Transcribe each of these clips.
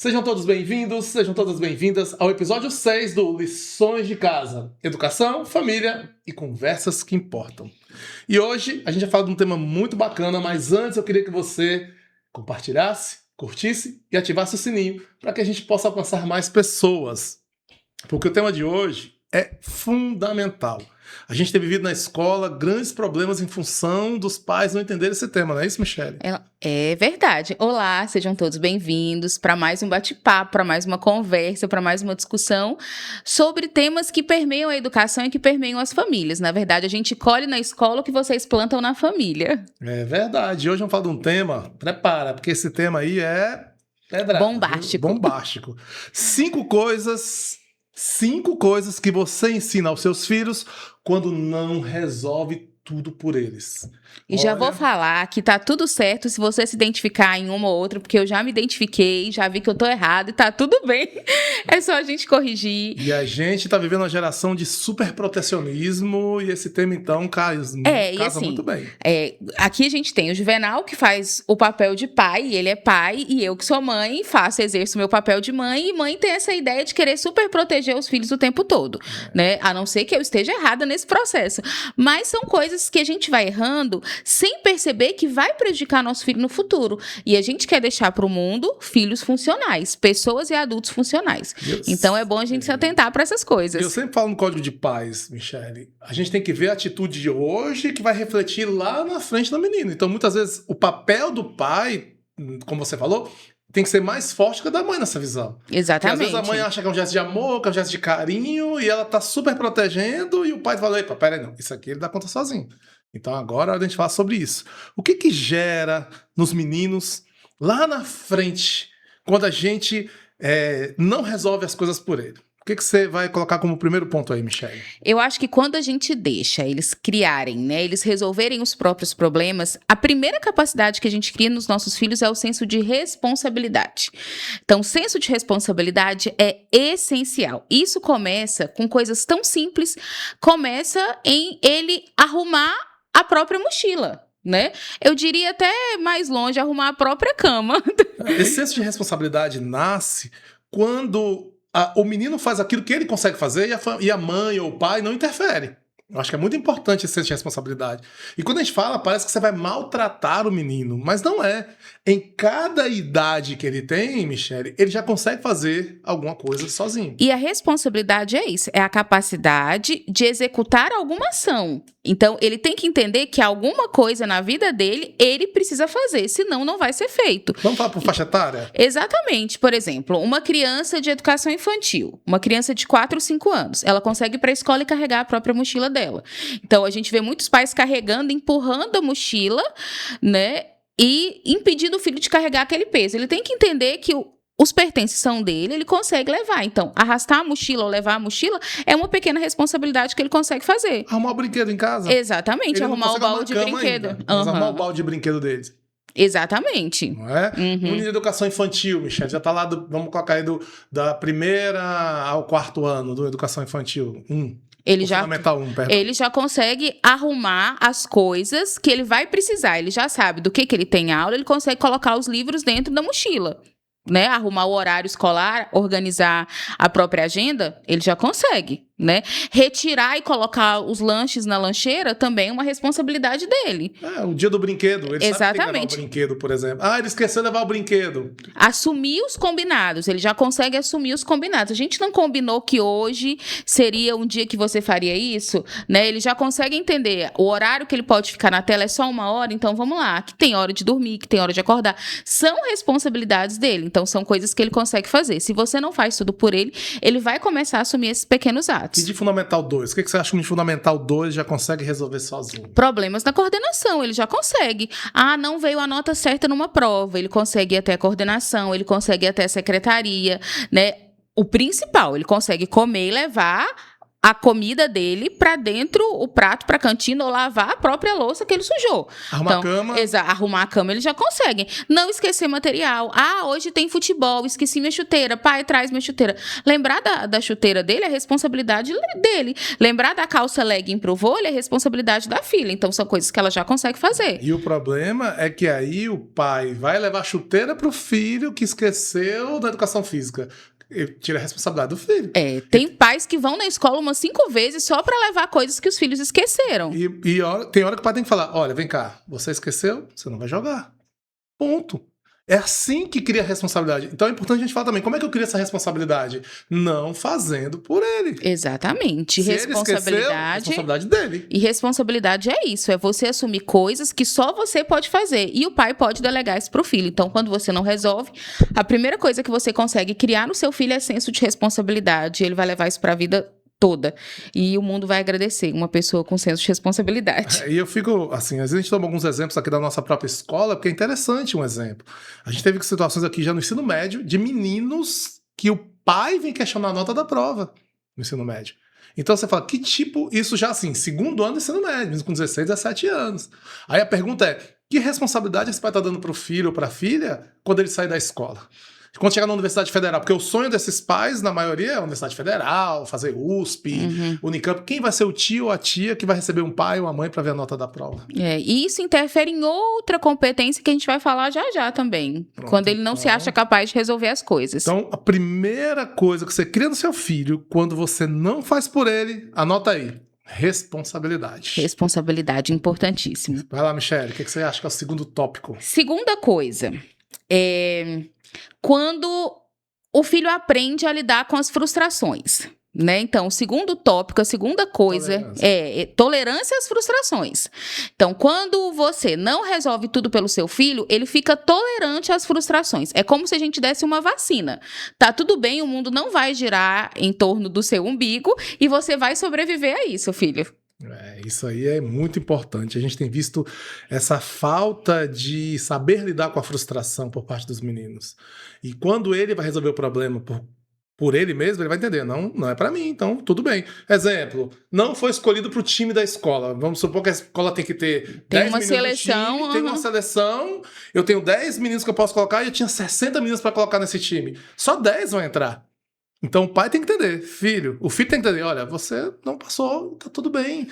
Sejam todos bem-vindos, sejam todas bem-vindas ao episódio 6 do Lições de Casa. Educação, família e conversas que importam. E hoje a gente vai falar de um tema muito bacana, mas antes eu queria que você compartilhasse, curtisse e ativasse o sininho para que a gente possa alcançar mais pessoas. Porque o tema de hoje é fundamental. A gente tem vivido na escola grandes problemas em função dos pais não entenderem esse tema, não é isso, Michele? É verdade. Olá, sejam todos bem-vindos para mais um bate-papo, para mais uma conversa, para mais uma discussão sobre temas que permeiam a educação e que permeiam as famílias. Na verdade, a gente colhe na escola o que vocês plantam na família. É verdade. Hoje vamos falar de um tema, prepara, porque esse tema aí é pedrada, Bombástico. Bombástico. Cinco coisas que você ensina aos seus filhos quando não resolve tudo por eles. E já vou falar que tá tudo certo se você se identificar em uma ou outra, porque eu já me identifiquei, já vi que eu tô errado e tá tudo bem. É só a gente corrigir. E a gente tá vivendo uma geração de superprotecionismo e esse tema, então, casa assim, muito bem. Aqui a gente tem o Juvenal, que faz o papel de pai, e ele é pai, e eu que sou mãe, exerço meu papel de mãe, e mãe tem essa ideia de querer super proteger os filhos o tempo todo, né? A não ser que eu esteja errada nesse processo. Mas são coisas que a gente vai errando sem perceber que vai prejudicar nosso filho no futuro. E a gente quer deixar para o mundo filhos funcionais, pessoas e adultos funcionais. Então é bom a gente se atentar para essas coisas. Eu sempre falo no Código de Pais, Michele, a gente tem que ver a atitude de hoje que vai refletir lá na frente do menino. Então muitas vezes o papel do pai, como você falou, tem que ser mais forte que a da mãe nessa visão. Exatamente. Porque às vezes a mãe acha que é um gesto de amor, que é um gesto de carinho, e ela tá super protegendo, e o pai fala, epa, peraí, não, isso aqui ele dá conta sozinho. Então agora é hora de a gente falar sobre isso. O que gera nos meninos lá na frente, quando a gente não resolve as coisas por ele? O que você vai colocar como primeiro ponto aí, Michele? Eu acho que quando a gente deixa eles criarem, né, eles resolverem os próprios problemas, a primeira capacidade que a gente cria nos nossos filhos é o senso de responsabilidade. Então, o senso de responsabilidade é essencial. Isso começa com coisas tão simples, começa em ele arrumar a própria mochila. Né? Eu diria até mais longe, arrumar a própria cama. Esse senso de responsabilidade nasce quando o menino faz aquilo que ele consegue fazer e a mãe ou o pai não interfere. Eu acho que é muito importante esse senso de responsabilidade. E quando a gente fala, parece que você vai maltratar o menino, mas não é. Em cada idade que ele tem, Michele, ele já consegue fazer alguma coisa sozinho. E a responsabilidade é isso, é a capacidade de executar alguma ação. Então, ele tem que entender que alguma coisa na vida dele, ele precisa fazer, senão não vai ser feito. Vamos falar por faixa etária? Exatamente. Por exemplo, uma criança de educação infantil, uma criança de 4 ou 5 anos, ela consegue ir para a escola e carregar a própria mochila dela. Então, a gente vê muitos pais carregando, empurrando a mochila, né? E impedindo o filho de carregar aquele peso. Ele tem que entender que os pertences são dele, ele consegue levar. Então, arrastar a mochila ou levar a mochila é uma pequena responsabilidade que ele consegue fazer. Arrumar o brinquedo em casa? Exatamente, arrumar o balde de brinquedo. Arrumar o balde de brinquedo deles. Exatamente. Não é? Um de educação infantil, Michele, já está lá, vamos colocar aí da primeira ao 4º ano do educação infantil. Ele já consegue arrumar as coisas que ele vai precisar. Ele já sabe do que ele tem aula, ele consegue colocar os livros dentro da mochila. Né? Arrumar o horário escolar, organizar a própria agenda, ele já consegue. Né? Retirar e colocar os lanches na lancheira também é uma responsabilidade dele. O dia do brinquedo, ele Exatamente. sabe que tem que levar o brinquedo, por exemplo. Ele esqueceu de levar o brinquedo. Assumir os combinados, ele já consegue assumir os combinados. A gente não combinou que hoje seria um dia que você faria isso, né? Ele já consegue entender o horário que ele pode ficar na tela é só 1 hora, então vamos lá, que tem hora de dormir, que tem hora de acordar. São responsabilidades dele, então são coisas que ele consegue fazer. Se você não faz tudo por ele, ele vai começar a assumir esses pequenos atos. E de Fundamental 2? O que você acha que de Fundamental 2 já consegue resolver sozinho? Problemas na coordenação, ele já consegue. Não veio a nota certa numa prova, ele consegue ir até a coordenação, ele consegue ir até a secretaria, né? O principal, ele consegue comer e levar a comida dele pra dentro, o prato pra cantina, ou lavar a própria louça que ele sujou. Arrumar a cama. Arrumar a cama eles já conseguem. Não esquecer material. Hoje tem futebol, esqueci minha chuteira. Pai, traz minha chuteira. Lembrar da chuteira dele é responsabilidade dele. Lembrar da calça legging pro vôlei é responsabilidade da filha. Então são coisas que ela já consegue fazer. E o problema é que aí o pai vai levar a chuteira pro filho que esqueceu da educação física. Tira a responsabilidade do filho. Tem pais que vão na escola umas 5 vezes só pra levar coisas que os filhos esqueceram. Tem hora que o pai tem que falar, olha, vem cá, você esqueceu, você não vai jogar. Ponto. É assim que cria a responsabilidade. Então é importante a gente falar também, como é que eu crio essa responsabilidade? Não fazendo por ele. Exatamente. Se responsabilidade. Ele esqueceu, responsabilidade dele. E responsabilidade é isso, é você assumir coisas que só você pode fazer. E o pai pode delegar isso pro filho. Então, quando você não resolve, a primeira coisa que você consegue criar no seu filho é senso de responsabilidade. Ele vai levar isso pra vida toda. E o mundo vai agradecer uma pessoa com senso de responsabilidade. E eu fico, assim, às vezes a gente toma alguns exemplos aqui da nossa própria escola, porque é interessante um exemplo. A gente teve situações aqui já no ensino médio de meninos que o pai vem questionar a nota da prova no ensino médio. Então você fala, que tipo, isso já assim, segundo ano do ensino médio, com 16, 17 anos. Aí a pergunta é, que responsabilidade esse pai está dando para o filho ou para a filha quando ele sair da escola? Quando chegar na Universidade Federal, porque o sonho desses pais, na maioria, é a Universidade Federal, fazer USP, Unicamp. Quem vai ser o tio ou a tia que vai receber um pai ou uma mãe para ver a nota da prova? E isso interfere em outra competência que a gente vai falar já também. Pronto, quando ele não se acha capaz de resolver as coisas. Então, a primeira coisa que você cria no seu filho, quando você não faz por ele, anota aí. Responsabilidade. Responsabilidade, importantíssimo. Vai lá, Michele, o que você acha que é o segundo tópico? Segunda coisa, quando o filho aprende a lidar com as frustrações, né? Então, o segundo tópico, a segunda coisa é tolerância às frustrações. Então, quando você não resolve tudo pelo seu filho, ele fica tolerante às frustrações. É como se a gente desse uma vacina. Tá tudo bem, o mundo não vai girar em torno do seu umbigo e você vai sobreviver a isso, filho. Isso aí é muito importante. A gente tem visto essa falta de saber lidar com a frustração por parte dos meninos. E quando ele vai resolver o problema por ele mesmo, ele vai entender, não é pra mim, então tudo bem. Exemplo, não foi escolhido pro time da escola. Vamos supor que a escola tem que ter 10 uma meninos seleção, no time, tem uma seleção, eu tenho 10 meninos que eu posso colocar e eu tinha 60 meninos pra colocar nesse time. Só 10 vão entrar. Então o pai tem que entender, o filho tem que entender, olha, você não passou, tá tudo bem.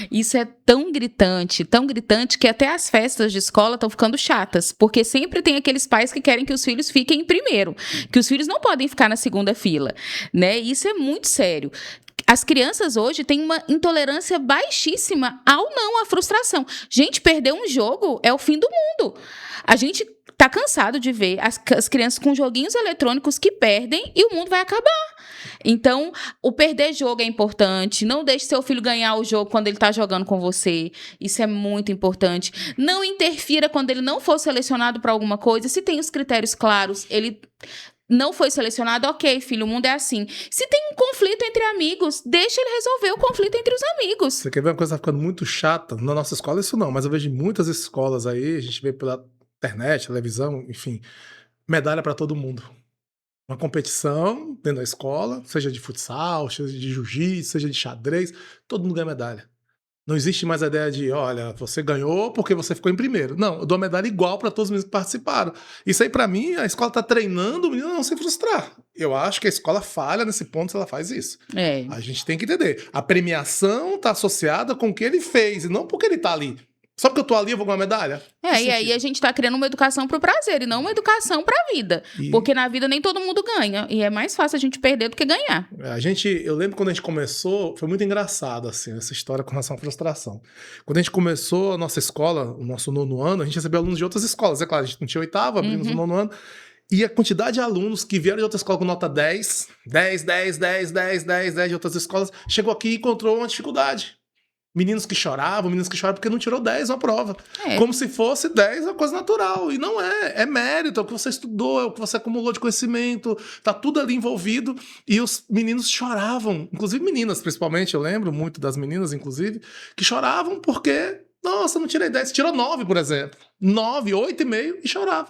Isso é tão gritante que até as festas de escola estão ficando chatas, porque sempre tem aqueles pais que querem que os filhos fiquem em primeiro, que os filhos não podem ficar na segunda fila, né? Isso é muito sério. As crianças hoje têm uma intolerância baixíssima ao não, à frustração. Gente, perder um jogo é o fim do mundo. A gente tá cansado de ver as crianças com joguinhos eletrônicos que perdem e o mundo vai acabar. Então, o perder jogo é importante. Não deixe seu filho ganhar o jogo quando ele tá jogando com você. Isso é muito importante. Não interfira quando ele não for selecionado para alguma coisa. Se tem os critérios claros, ele não foi selecionado, ok, filho, o mundo é assim. Se tem um conflito entre amigos, deixa ele resolver o conflito entre os amigos. Você quer ver uma coisa ficando muito chata? Na nossa escola isso não, mas eu vejo muitas escolas aí, a gente vê pela internet, televisão, enfim, medalha para todo mundo. Uma competição dentro da escola, seja de futsal, seja de jiu-jitsu, seja de xadrez, todo mundo ganha medalha. Não existe mais a ideia de, olha, você ganhou porque você ficou em primeiro. Não, eu dou a medalha igual para todos os meninos que participaram. Isso aí, para mim, a escola tá treinando o menino a não se frustrar. Eu acho que a escola falha nesse ponto se ela faz isso. A gente tem que entender. A premiação tá associada com o que ele fez, e não porque ele tá ali. Só porque eu tô ali, eu vou ganhar medalha? E aí a gente tá criando uma educação pro prazer e não uma educação pra vida. Porque na vida nem todo mundo ganha. E é mais fácil a gente perder do que ganhar. Eu lembro quando a gente começou, foi muito engraçado, assim, essa história com relação à frustração. Quando a gente começou a nossa escola, o nosso 9º ano, a gente recebeu alunos de outras escolas. É claro, a gente não tinha 8º, abrimos o 9º ano. E a quantidade de alunos que vieram de outra escola com nota 10 de outras escolas, chegou aqui e encontrou uma dificuldade. Meninos que choravam porque não tirou 10 na prova. Como se fosse 10 uma coisa natural. E não é. É mérito, é o que você estudou, é o que você acumulou de conhecimento. Tá tudo ali envolvido. E os meninos choravam. Inclusive meninas, principalmente. Eu lembro muito das meninas, inclusive, que choravam porque, nossa, não tirei 10. Tirou 9, por exemplo. 9, 8,5 e chorava.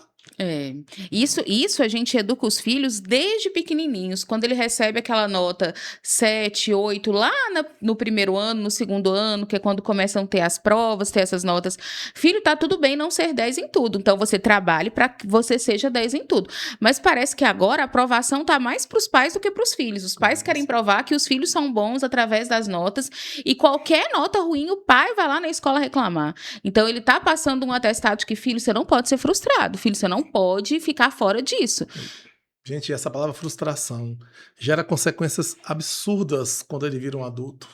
Isso a gente educa os filhos desde pequenininhos. Quando ele recebe aquela nota 7, 8, lá no primeiro ano, no segundo ano, que é quando começam a ter as provas, ter essas notas. Filho, tá tudo bem não ser 10 em tudo. Então, você trabalhe para que você seja 10 em tudo. Mas parece que agora a aprovação tá mais para os pais do que para os filhos. Os pais querem provar que os filhos são bons através das notas e qualquer nota ruim, o pai vai lá na escola reclamar. Então, ele tá passando um atestado de que, filho, você não pode ser frustrado. Filho, você não pode ficar fora disso. Gente, essa palavra frustração gera consequências absurdas quando ele vira um adulto.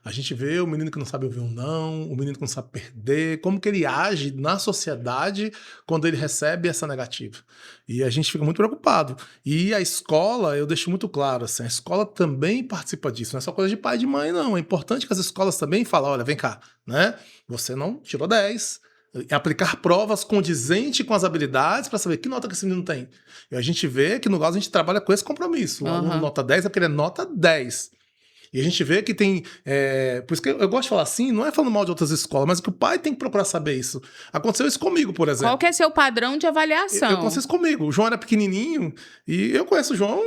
A gente vê o menino que não sabe ouvir um não, o menino que não sabe perder, como que ele age na sociedade quando ele recebe essa negativa. E a gente fica muito preocupado. E a escola, eu deixo muito claro, assim, a escola também participa disso, não é só coisa de pai e de mãe, não. É importante que as escolas também falem, olha, vem cá, né? Você não tirou 10, aplicar provas condizentes com as habilidades para saber que nota que esse menino tem. E a gente vê que no Gauss a gente trabalha com esse compromisso. O aluno nota 10 é porque ele é nota 10. E a gente vê que tem... por isso que eu gosto de falar assim, não é falando mal de outras escolas, mas que o pai tem que procurar saber isso. Aconteceu isso comigo, por exemplo. Qual que é seu padrão de avaliação? Aconteceu isso comigo. O João era pequenininho e eu conheço o João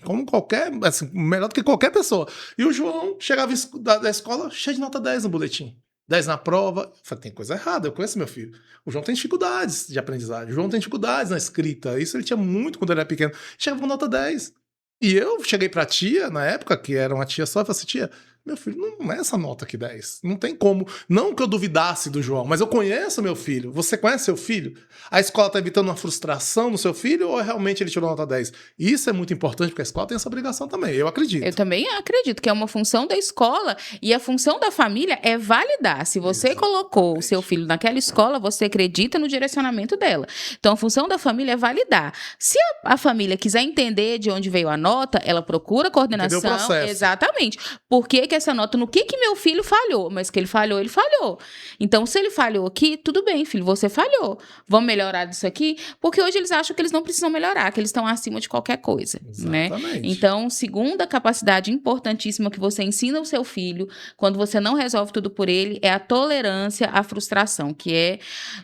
como qualquer... Assim, melhor do que qualquer pessoa. E o João chegava da escola cheio de nota 10 no boletim. 10 na prova. Eu falei, tem coisa errada, eu conheço meu filho. O João tem dificuldades de aprendizagem. O João tem dificuldades na escrita. Isso ele tinha muito quando ele era pequeno. Chegava com nota 10. E eu cheguei pra tia, na época, que era uma tia só, e falei assim, tia, meu filho, não é essa nota aqui 10. Não tem como. Não que eu duvidasse do João, mas eu conheço meu filho. Você conhece seu filho? A escola tá evitando uma frustração no seu filho ou realmente ele tirou nota 10? Isso é muito importante, porque a escola tem essa obrigação também, eu acredito. Eu também acredito que é uma função da escola e a função da família é validar. Se você colocou o seu filho naquela escola, você acredita no direcionamento dela. Então, a função da família é validar. Se a família quiser entender de onde veio a nota, ela procura coordenação. Entendeu o processo. Exatamente. Por que essa nota, no que meu filho falhou? Mas que ele falhou. Então, se ele falhou aqui, tudo bem, filho, você falhou. Vamos melhorar disso aqui? Porque hoje eles acham que eles não precisam melhorar, que eles estão acima de qualquer coisa. Exatamente. Né? Então, segunda capacidade importantíssima que você ensina ao seu filho, quando você não resolve tudo por ele, é a tolerância à frustração, que é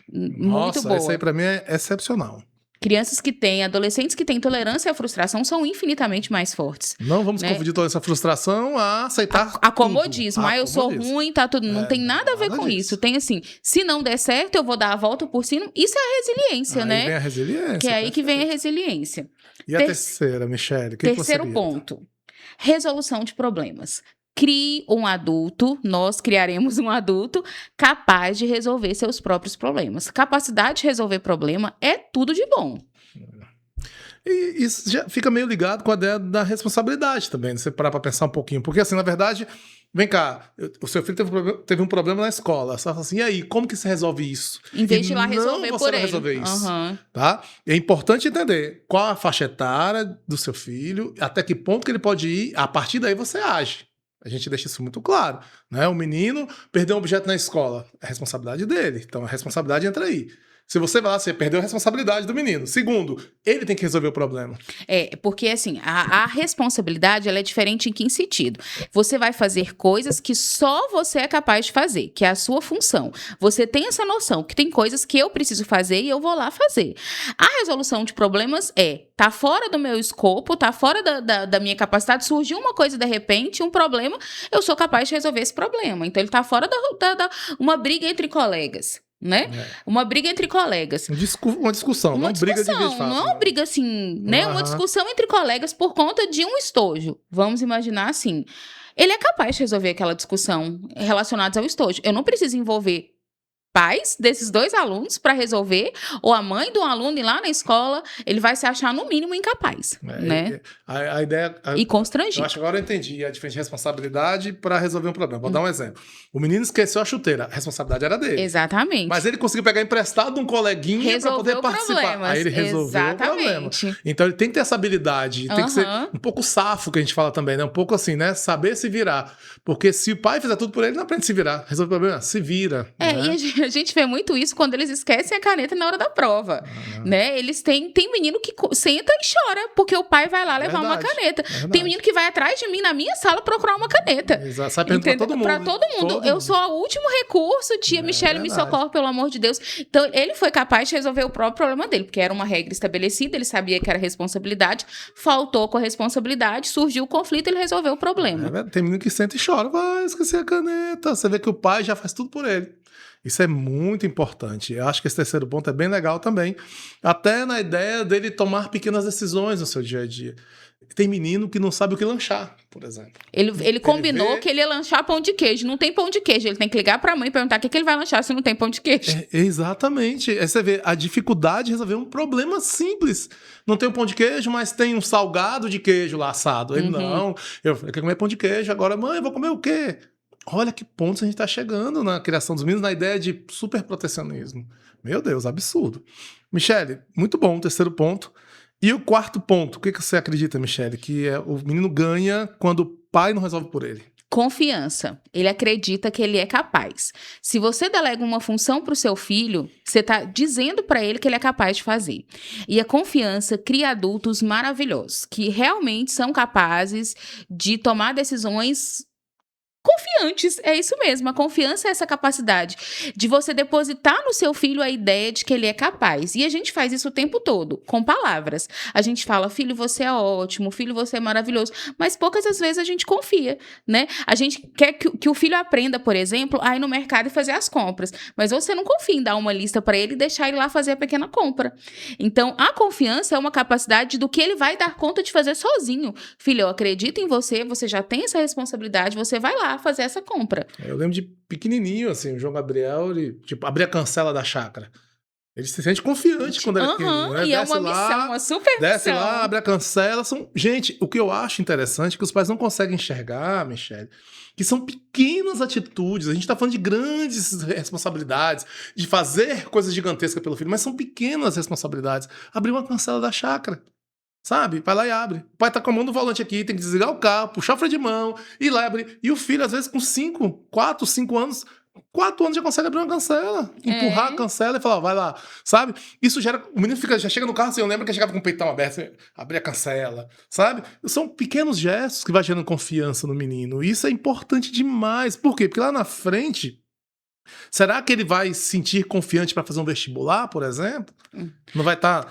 muito boa. Isso aí pra mim é excepcional. Crianças que têm, adolescentes que têm tolerância à frustração são infinitamente mais fortes. Não vamos confundir toda essa frustração a aceitar acomodismo. Eu sou ruim, tá tudo. Não tem nada a ver com isso. Tem assim, se não der certo, eu vou dar a volta por cima. Isso é a resiliência, né? Aí vem a resiliência. Que é aí que vem a resiliência. E a terceira, Michele? Terceiro ponto. Resolução de problemas. Crie um adulto, nós criaremos um adulto capaz de resolver seus próprios problemas. Capacidade de resolver problema é tudo de bom. E isso já fica meio ligado com a ideia da responsabilidade também, né? Você parar pra pensar um pouquinho. Porque, assim, na verdade, vem cá, o seu filho teve um problema na escola. Você fala assim, e aí, como que você resolve isso? Em vez de ir lá resolver por ele. Resolver isso, tá? É importante entender qual a faixa etária do seu filho, até que ponto que ele pode ir, a partir daí você age. A gente deixa isso muito claro, né? O menino perdeu um objeto na escola, é responsabilidade dele. Então a responsabilidade entra aí. Se você vai lá, você perdeu a responsabilidade do menino. Segundo, ele tem que resolver o problema. Porque assim, a responsabilidade, ela é diferente em que sentido? Você vai fazer coisas que só você é capaz de fazer, que é a sua função. Você tem essa noção que tem coisas que eu preciso fazer e eu vou lá fazer. A resolução de problemas tá fora do meu escopo, tá fora da minha capacidade, surgiu uma coisa de repente, um problema, eu sou capaz de resolver esse problema. Então ele tá fora uma briga entre colegas. Né? Uma briga entre colegas. Uma discussão, não briga de vez fácil. Não é uma briga assim, né? Uma discussão entre colegas por conta de um estojo. Vamos imaginar assim. Ele é capaz de resolver aquela discussão relacionada ao estojo. Eu não preciso envolver pais desses dois alunos para resolver, ou a mãe do aluno ir lá na escola, ele vai se achar no mínimo incapaz, né? A ideia... E constrangido. Eu acho que agora eu entendi a diferença de responsabilidade para resolver um problema. Vou dar um exemplo. O menino esqueceu a chuteira, a responsabilidade era dele. Exatamente. Mas ele conseguiu pegar emprestado de um coleguinha para poder participar. Problemas. Aí ele resolveu o problema. Então ele tem que ter essa habilidade, tem que ser um pouco safo, que a gente fala também, né? Um pouco assim, né? Saber se virar. Porque se o pai fizer tudo por ele, não aprende a se virar. Resolver o problema, se vira. E a gente vê muito isso quando eles esquecem a caneta na hora da prova, né? Eles tem menino que senta e chora, porque o pai vai lá levar uma caneta. Tem menino que vai atrás de mim na minha sala procurar uma caneta. Exato, sai perguntando pra todo mundo. Pra todo mundo. Eu sou o último recurso, tia Michele, me socorre, pelo amor de Deus. Então, ele foi capaz de resolver o próprio problema dele, porque era uma regra estabelecida, ele sabia que era responsabilidade, faltou com a responsabilidade, surgiu o conflito, ele resolveu o problema. Tem menino que senta e chora, vai esquecer a caneta. Você vê que o pai já faz tudo por ele. Isso é muito importante. Eu acho que esse terceiro ponto é bem legal também. Até na ideia dele tomar pequenas decisões no seu dia a dia. Tem menino que não sabe o que lanchar, por exemplo. Ele combinou que ele ia lanchar pão de queijo. Não tem pão de queijo. Ele tem que ligar pra mãe e perguntar o que ele vai lanchar se não tem pão de queijo. Exatamente. Aí você vê a dificuldade de resolver um problema simples. Não tem um pão de queijo, mas tem um salgado de queijo lá assado. Ele, não, eu quero comer pão de queijo. Agora, mãe, eu vou comer o quê? Olha que pontos a gente está chegando na criação dos meninos, na ideia de superprotecionismo. Meu Deus, absurdo. Michele, muito bom o terceiro ponto. E o quarto ponto, o que você acredita, Michele? Que o menino ganha quando o pai não resolve por ele? Confiança. Ele acredita que ele é capaz. Se você delega uma função para o seu filho, você está dizendo para ele que ele é capaz de fazer. E a confiança cria adultos maravilhosos, que realmente são capazes de tomar decisões confiantes, é isso mesmo. A confiança é essa capacidade de você depositar no seu filho a ideia de que ele é capaz. E a gente faz isso o tempo todo, com palavras. A gente fala, filho, você é ótimo, filho, você é maravilhoso. Mas poucas das vezes a gente confia, né? A gente quer que o filho aprenda, por exemplo, a ir no mercado e fazer as compras. Mas você não confia em dar uma lista para ele e deixar ele lá fazer a pequena compra. Então, a confiança é uma capacidade do que ele vai dar conta de fazer sozinho. Filho, eu acredito em você, você já tem essa responsabilidade, você vai lá fazer essa compra. Eu lembro de pequenininho, assim, o João Gabriel, ele, tipo, abria a cancela da chácara. Ele se sente confiante quando ele é pequenininho, né? E é uma missão, uma super missão. Desce lá, abre a cancela. Gente, o que eu acho interessante é que os pais não conseguem enxergar, Michele, que são pequenas atitudes. A gente tá falando de grandes responsabilidades, de fazer coisas gigantescas pelo filho, mas são pequenas responsabilidades. Abrir uma cancela da chácara. Sabe? Vai lá e abre. O pai tá com a mão no volante aqui, tem que desligar o carro, puxar o freio de mão, ir lá e abrir. E o filho, às vezes, com 4, 5 anos, 4 anos já consegue abrir uma cancela. Empurrar a cancela e falar, vai lá. Sabe? Isso gera... O menino já chega no carro, assim, eu lembro que chegava com o peitão aberto, assim, abrir a cancela. Sabe? São pequenos gestos que vai gerando confiança no menino. E isso é importante demais. Por quê? Porque lá na frente... Será que ele vai se sentir confiante para fazer um vestibular, por exemplo? Não vai estar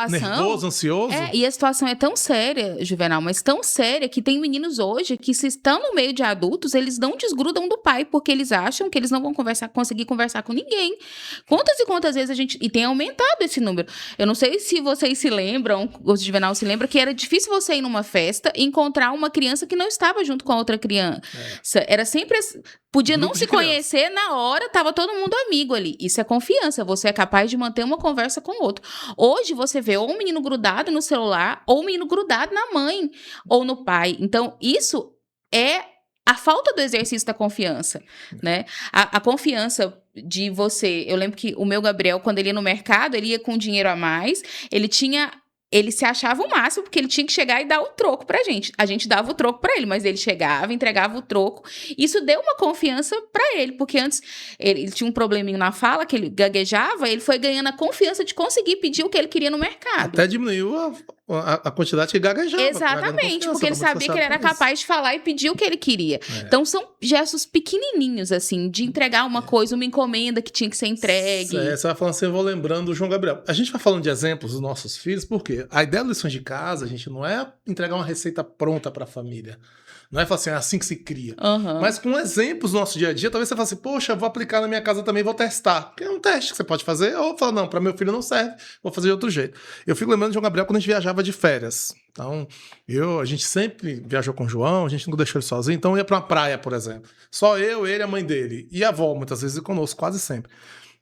nervoso, ansioso? E a situação é tão séria, Juvenal, mas tão séria que tem meninos hoje que, se estão no meio de adultos, eles não desgrudam do pai, porque eles acham que eles não vão conseguir conversar com ninguém. Quantas e quantas vezes a gente... E tem aumentado esse número. Eu não sei se vocês se lembram, o Juvenal se lembra, que era difícil você ir numa festa e encontrar uma criança que não estava junto com a outra criança. Era sempre... Podia não se conhecer, na hora tava todo mundo amigo ali. Isso é confiança, você é capaz de manter uma conversa com o outro. Hoje você vê ou um menino grudado no celular, ou um menino grudado na mãe, ou no pai. Então, isso é a falta do exercício da confiança, né? A confiança de você... Eu lembro que o meu Gabriel, quando ele ia no mercado, ele ia com dinheiro a mais, ele se achava o máximo, porque ele tinha que chegar e dar o troco pra gente. A gente dava o troco pra ele, mas ele chegava, entregava o troco. Isso deu uma confiança pra ele, porque antes ele tinha um probleminho na fala, que ele gaguejava, ele foi ganhando a confiança de conseguir pedir o que ele queria no mercado. Até diminuiu a quantidade que gaguejava. Exatamente, porque ele sabia que ele era capaz de falar e pedir o que ele queria. Então, são gestos pequenininhos, assim, de entregar uma coisa, uma encomenda que tinha que ser entregue. Você vai falando assim, eu vou lembrando do João Gabriel. A gente vai falando de exemplos dos nossos filhos, por quê? A ideia das lições de casa, a gente não é entregar uma receita pronta para a família. Não é falar assim, é assim que se cria. Mas com exemplos do nosso dia a dia, talvez você fale assim, poxa, vou aplicar na minha casa também, vou testar. Porque é um teste que você pode fazer, ou falar, não, para meu filho não serve, vou fazer de outro jeito. Eu fico lembrando de João Gabriel quando a gente viajava de férias. Então, a gente sempre viajou com o João, a gente nunca deixou ele sozinho, então ia para uma praia, por exemplo. Só eu, ele e a mãe dele. E a avó, muitas vezes, conosco, quase sempre.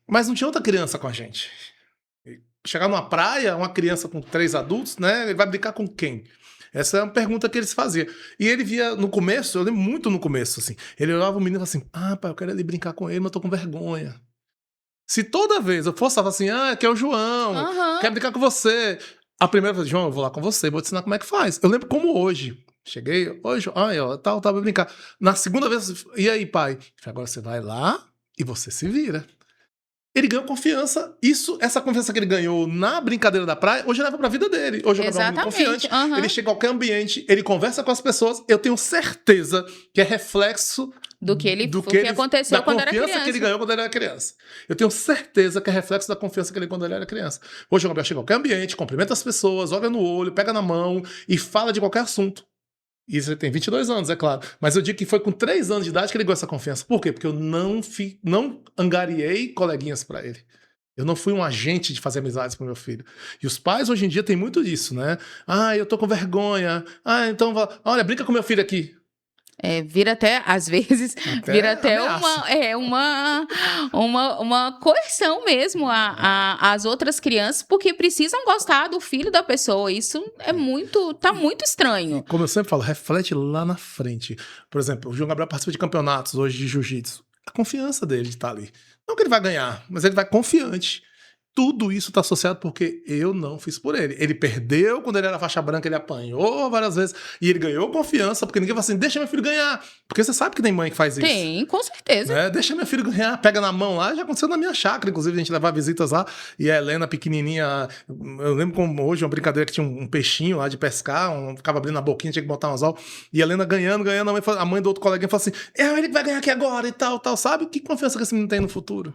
Mas não tinha outra criança com a gente. Chegar numa praia, uma criança com 3 adultos, né? Ele vai brincar com quem? Essa é uma pergunta que eles faziam. E ele via no começo, eu lembro muito no começo, assim. Ele olhava o menino e falava assim, pai, eu quero ir brincar com ele, mas eu tô com vergonha. Se toda vez eu fosse falar assim, que é o João, quero brincar com você. A primeira vez, João, eu vou lá com você, vou te ensinar como é que faz. Eu lembro como hoje. Cheguei, oi, João, tal, vai brincar. Na segunda vez, e aí, pai? Agora você vai lá e você se vira. Ele ganhou confiança. Essa confiança que ele ganhou na brincadeira da praia, hoje leva pra vida dele. Hoje ele é muito confiante. Uhum. Ele chega em qualquer ambiente, ele conversa com as pessoas. Eu tenho certeza que é reflexo do que aconteceu quando era criança. Da confiança que ele ganhou quando ele era criança. Eu tenho certeza que é reflexo da confiança que ele ganhou quando ele era criança. Hoje o Gabriel chega em qualquer ambiente, cumprimenta as pessoas, olha no olho, pega na mão e fala de qualquer assunto. Isso ele tem 22 anos, é claro. Mas eu digo que foi com 3 anos de idade que ele ganhou essa confiança. Por quê? Porque eu não angariei coleguinhas para ele. Eu não fui um agente de fazer amizades pro meu filho. E os pais hoje em dia têm muito disso, né? Eu tô com vergonha. Então, olha, brinca com meu filho aqui. Vira até, às vezes, uma coerção mesmo às outras crianças, porque precisam gostar do filho da pessoa. Isso tá muito estranho. Como eu sempre falo, reflete lá na frente. Por exemplo, o João Gabriel participa de campeonatos hoje de jiu-jitsu. A confiança dele de estar ali. Não que ele vai ganhar, mas ele vai confiante. Tudo isso está associado porque eu não fiz por ele. Ele perdeu quando ele era faixa branca, ele apanhou várias vezes e ele ganhou confiança, porque ninguém fala assim, deixa meu filho ganhar. Porque você sabe que tem mãe que faz isso. Tem, com certeza. Deixa meu filho ganhar, pega na mão lá. Já aconteceu na minha chácara, inclusive a gente levava visitas lá e a Helena pequenininha, eu lembro como hoje uma brincadeira que tinha um peixinho lá de pescar, ficava abrindo a boquinha, tinha que botar um anzol, e a Helena ganhando, a mãe do outro coleguinha falou assim, ele que vai ganhar aqui agora e tal, sabe? Que confiança que esse menino tem no futuro?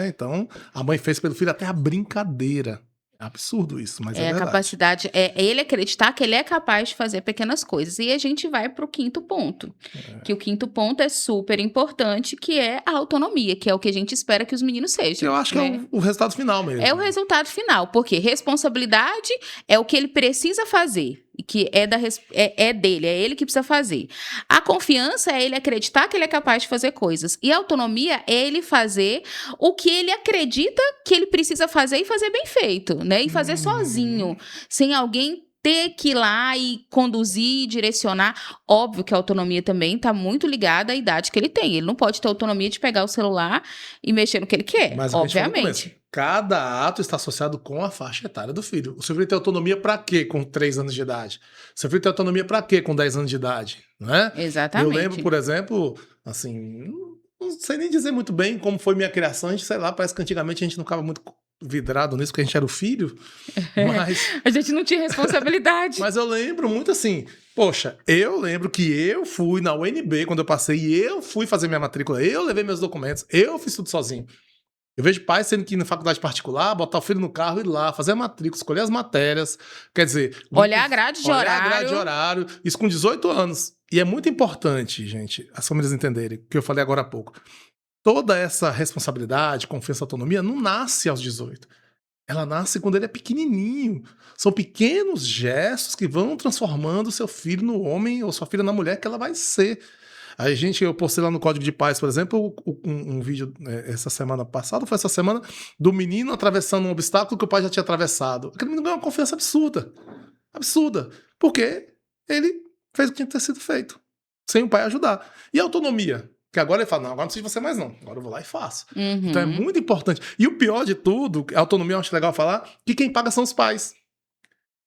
Então, a mãe fez pelo filho até a brincadeira. É absurdo isso, mas é verdade. A capacidade, ele acreditar que ele é capaz de fazer pequenas coisas. E a gente vai para o quinto ponto. Que o quinto ponto é super importante, que é a autonomia, que é o que a gente espera que os meninos sejam. Eu acho que é o resultado final mesmo. É o resultado final, porque responsabilidade é o que ele precisa fazer. E que é dele, é ele que precisa fazer. A confiança é ele acreditar que ele é capaz de fazer coisas. E a autonomia é ele fazer o que ele acredita que ele precisa fazer e fazer bem feito, né? E fazer sozinho, sem alguém ter que ir lá e conduzir, direcionar. Óbvio que a autonomia também está muito ligada à idade que ele tem. Ele não pode ter autonomia de pegar o celular e mexer no que ele quer, mas obviamente. Cada ato está associado com a faixa etária do filho. O seu filho tem autonomia para quê com 3 anos de idade? O seu filho tem autonomia para quê com 10 anos de idade? Não é? Exatamente. Eu lembro, por exemplo, assim, não sei nem dizer muito bem como foi minha criação. A gente, sei lá, parece que antigamente a gente não ficava muito vidrado nisso, porque a gente era o filho. Mas a gente não tinha responsabilidade. Mas eu lembro muito assim, poxa, eu lembro que eu fui na UNB quando eu passei e eu fui fazer minha matrícula, eu levei meus documentos, eu fiz tudo sozinho. Eu vejo pais tendo que ir na faculdade particular, botar o filho no carro e ir lá, fazer a matrícula, escolher as matérias. Quer dizer... Olhar a grade de horário. Isso com 18 anos. E é muito importante, gente, as famílias entenderem, o que eu falei agora há pouco. Toda essa responsabilidade, confiança, autonomia, não nasce aos 18. Ela nasce quando ele é pequenininho. São pequenos gestos que vão transformando o seu filho no homem ou sua filha na mulher que ela vai ser. Eu postei lá no Código de Paz, por exemplo, um vídeo essa semana passada, foi essa semana, do menino atravessando um obstáculo que o pai já tinha atravessado. Aquele menino ganhou uma confiança absurda. Absurda. Porque ele fez o que tinha que ter sido feito, sem o pai ajudar. E a autonomia? Que agora ele fala, não, agora não preciso de você mais não. Agora eu vou lá e faço. Uhum. Então é muito importante. E o pior de tudo, a autonomia eu acho legal falar, que quem paga são os pais.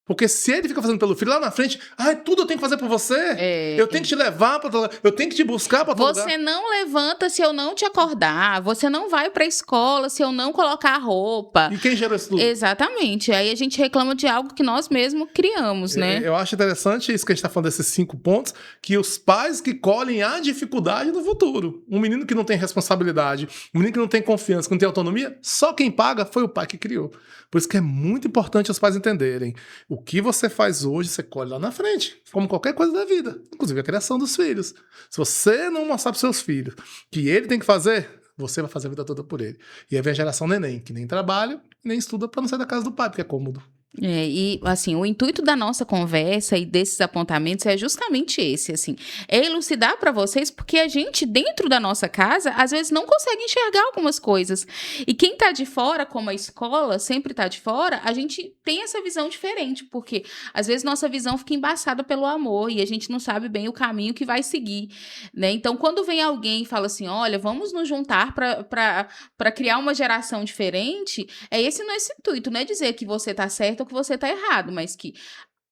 Porque se ele fica fazendo pelo filho lá na frente, tudo eu tenho que fazer por você. Eu tenho que te levar para outro lugar, eu tenho que te buscar para outro lugar. Você não levanta se eu não te acordar. Você não vai para a escola se eu não colocar a roupa. E quem gerou isso tudo? Exatamente. Aí a gente reclama de algo que nós mesmos criamos, né? Eu acho interessante isso que a gente está falando desses 5 pontos, que os pais que colhem a dificuldade no futuro. Um menino que não tem responsabilidade, um menino que não tem confiança, que não tem autonomia, só quem paga foi o pai que criou. Por isso que é muito importante os pais entenderem. O que você faz hoje, você colhe lá na frente, como qualquer coisa da vida, inclusive a criação dos filhos. Se você não mostrar para os seus filhos que ele tem que fazer, você vai fazer a vida toda por ele. E aí vem a geração neném, que nem trabalha, nem estuda para não sair da casa do pai, porque é cômodo. E assim, o intuito da nossa conversa e desses apontamentos é justamente esse, assim, é elucidar para vocês, porque a gente, dentro da nossa casa, às vezes não consegue enxergar algumas coisas. E quem tá de fora, como a escola sempre tá de fora, a gente tem essa visão diferente, porque às vezes nossa visão fica embaçada pelo amor e a gente não sabe bem o caminho que vai seguir, né? Então, quando vem alguém e fala assim, olha, vamos nos juntar para criar uma geração diferente, esse não é esse intuito, não é dizer que você tá certo ou que você tá errado, mas que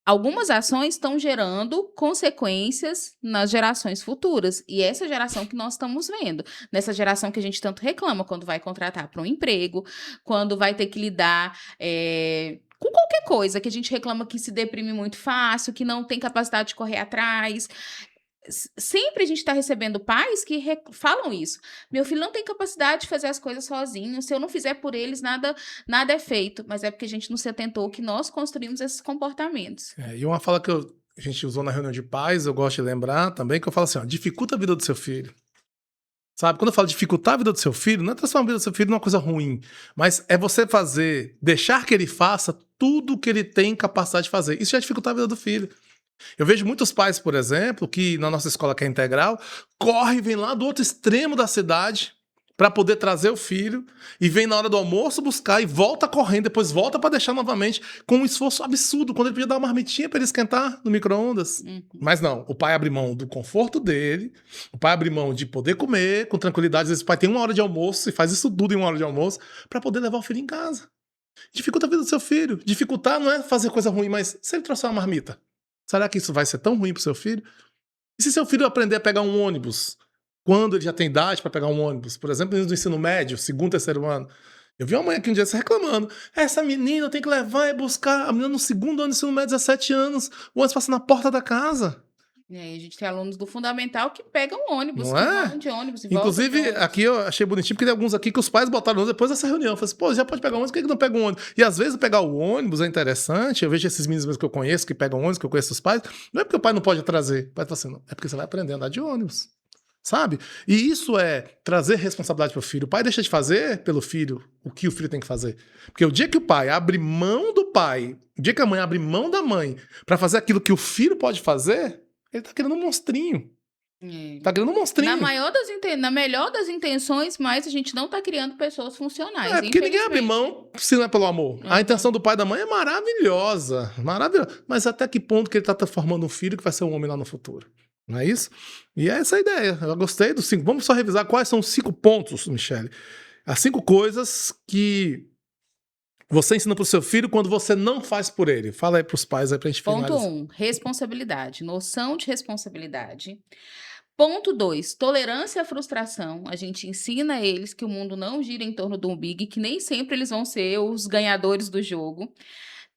algumas ações estão gerando consequências nas gerações futuras. E essa geração que nós estamos vendo. Nessa geração que a gente tanto reclama quando vai contratar para um emprego, quando vai ter que lidar com qualquer coisa que a gente reclama que se deprime muito fácil, que não tem capacidade de correr atrás. Sempre a gente está recebendo pais que falam isso. Meu filho não tem capacidade de fazer as coisas sozinho. Se eu não fizer por eles, nada é feito. Mas é porque a gente não se atentou que nós construímos esses comportamentos. E uma fala que a gente usou na reunião de pais, eu gosto de lembrar também, que eu falo assim, ó, dificulta a vida do seu filho. Sabe? Quando eu falo dificultar a vida do seu filho, não é transformar a vida do seu filho numa coisa ruim, mas é você deixar que ele faça tudo o que ele tem capacidade de fazer. Isso já é dificultar a vida do filho. Eu vejo muitos pais, por exemplo, que na nossa escola que é integral, corre e vem lá do outro extremo da cidade para poder trazer o filho e vem na hora do almoço buscar e volta correndo, depois volta para deixar novamente com um esforço absurdo, quando ele podia dar uma marmitinha para ele esquentar no micro-ondas. Mas não, o pai abre mão do conforto dele, o pai abre mão de poder comer com tranquilidade. Às vezes o pai tem 1 hora de almoço e faz isso tudo em 1 hora de almoço para poder levar o filho em casa. Dificulta a vida do seu filho. Dificultar não é fazer coisa ruim, mas se ele trouxer uma marmita, será que isso vai ser tão ruim pro seu filho? E se seu filho aprender a pegar um ônibus, quando ele já tem idade para pegar um ônibus? Por exemplo, no ensino médio, 2º, 3º ano. Eu vi uma mãe aqui um dia reclamando. Essa menina tem que levar e buscar a menina no 2º ano do ensino médio, 17 anos. O ônibus passa na porta da casa. E aí a gente tem alunos do fundamental que pegam ônibus, Não que é? vão de ônibus e Inclusive, voltam de ônibus. aqui eu achei bonitinho, porque tem alguns aqui que os pais botaram depois dessa reunião. Eu falei assim, pô, já pode pegar ônibus, por que não pega um ônibus? E às vezes pegar o ônibus é interessante. Eu vejo esses meninos que eu conheço, que pegam ônibus, que eu conheço os pais. Não é porque o pai não pode trazer. O pai fala assim, não, é porque você vai aprender a andar de ônibus. Sabe? E isso é trazer responsabilidade para o filho. O pai deixa de fazer pelo filho o que o filho tem que fazer. Porque o dia que o pai abre mão do pai, o dia que a mãe abre mão da mãe para fazer aquilo que o filho pode fazer, ele tá querendo um monstrinho. Tá querendo um monstrinho. Na melhor das intenções, mas a gente não tá criando pessoas funcionais. Porque ninguém abre mão se não é pelo amor. A intenção do pai e da mãe é maravilhosa. Maravilhosa. Mas até que ponto que ele tá formando um filho que vai ser um homem lá no futuro? Não é isso? E é essa a ideia. Eu gostei dos 5. Vamos só revisar quais são os 5 pontos, Michele. As 5 coisas que você ensina pro seu filho quando você não faz por ele. Fala aí pros pais aí pra gente finalizar. Ponto 1, responsabilidade. Noção de responsabilidade. Ponto 2, tolerância à frustração. A gente ensina a eles que o mundo não gira em torno do umbigo e que nem sempre eles vão ser os ganhadores do jogo.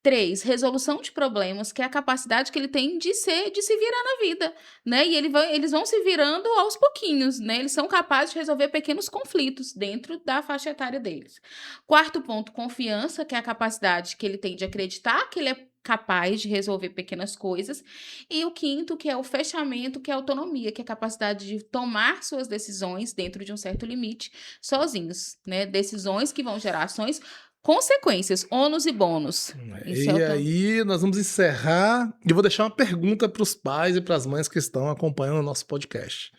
3, resolução de problemas, que é a capacidade que ele tem de se virar na vida, né? E eles vão se virando aos pouquinhos, né? Eles são capazes de resolver pequenos conflitos dentro da faixa etária deles. 4º ponto, confiança, que é a capacidade que ele tem de acreditar que ele é capaz de resolver pequenas coisas. E o 5º, que é o fechamento, que é a autonomia, que é a capacidade de tomar suas decisões dentro de um certo limite, sozinhos, né? Decisões que vão gerar ações, consequências, ônus e bônus. E aí nós vamos encerrar e vou deixar uma pergunta para os pais e para as mães que estão acompanhando o nosso podcast.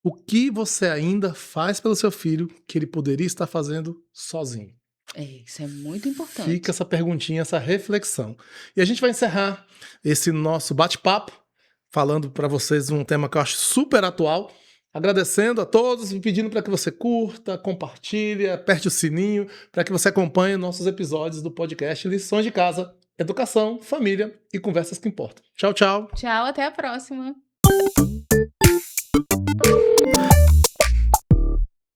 O que você ainda faz pelo seu filho que ele poderia estar fazendo sozinho? Isso é muito importante. Fica essa perguntinha, essa reflexão. E a gente vai encerrar esse nosso bate-papo falando para vocês um tema que eu acho super atual. Agradecendo a todos e pedindo para que você curta, compartilhe, aperte o sininho para que você acompanhe nossos episódios do podcast Lições de Casa, Educação, Família e Conversas que Importam. Tchau, tchau. Tchau, até a próxima.